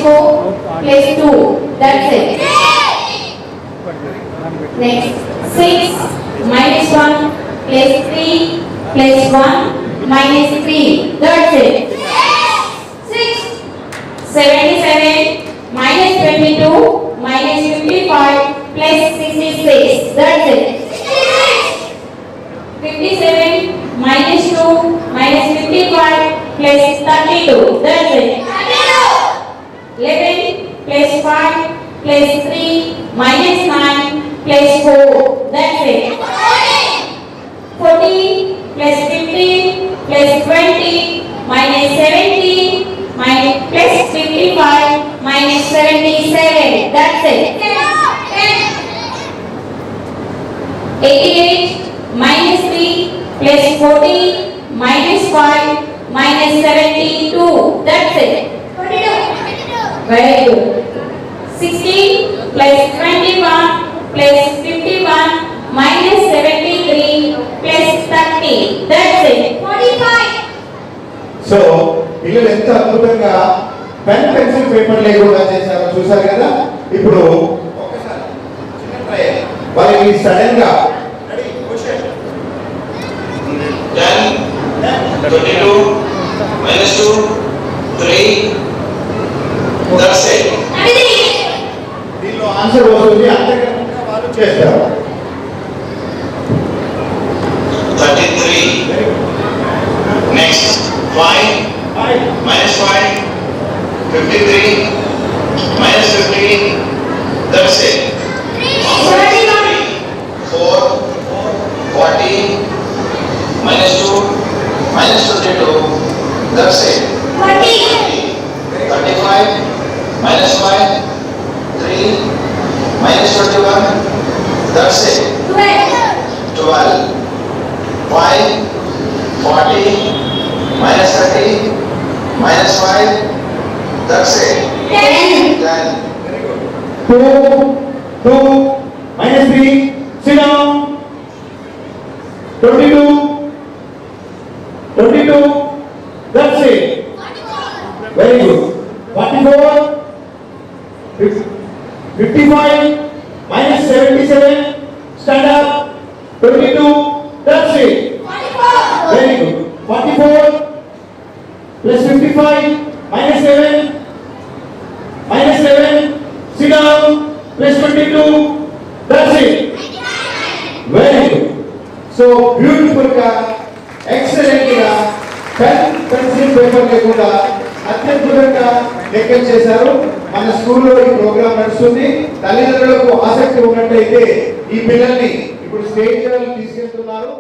4 plus 2. That's it. Next, 6 minus 1 plus 3 plus 1 minus 3. That's it. 6. 77 minus 22 minus 55 plus 66. That's it. 57 minus 2 minus 55 plus 32. That's it. 11 plus 5 plus 3 minus 9 plus 4. That's it. 14 plus 15 plus 20 minus 17 minus plus 55 minus 77. That's it. 88 minus 3 plus 40 minus 5 minus 72. That's it. 42. Very good. 16 plus 21 plus 51 minus 73 plus 30. That's it. 45. So పిల్లలు ఎంత అద్భుతంగా pen pencil paper లేకుండా చేశారో చూసారు కదా. ఇప్పుడు ఒకసారి చిన్న ట్రయల్. వాళ్ళకి సడన్ గా 10, 22, minus 2, 3, that's it. దీనిలో ఆన్సర్ వస్తుంది, అంతేకాకుండా వాళ్ళు చేస్తారు. 33. Next, 5, minus 5, 53, minus 15, that's it. 4, 40, minus 2, minus 22, that's it. 35, minus 5, 3, minus 21, that's it. 12, 5, 40, minus 30, minus 5, that's it. 10. 2, minus 3, sit down. 22, that's it. Very good. 44, 55, minus 77, stand up. 22, that's it. Very good. 44 plus 55 minus 7, sit down, plus 22, that's it. Very good. So beautiful గా, excellent గా, pen pencil paper లేకుండా అత్యద్భుతంగా లెక్కలు చేశారు. మన స్కూల్లో ఈ programme నడుస్తుంది. తల్లిదండ్రులకు ఆసక్తి ఉన్నట్టయితే ఈ పిల్లల్ని ఇప్పుడు స్టేజ్ తీసుకెళ్తున్నారు.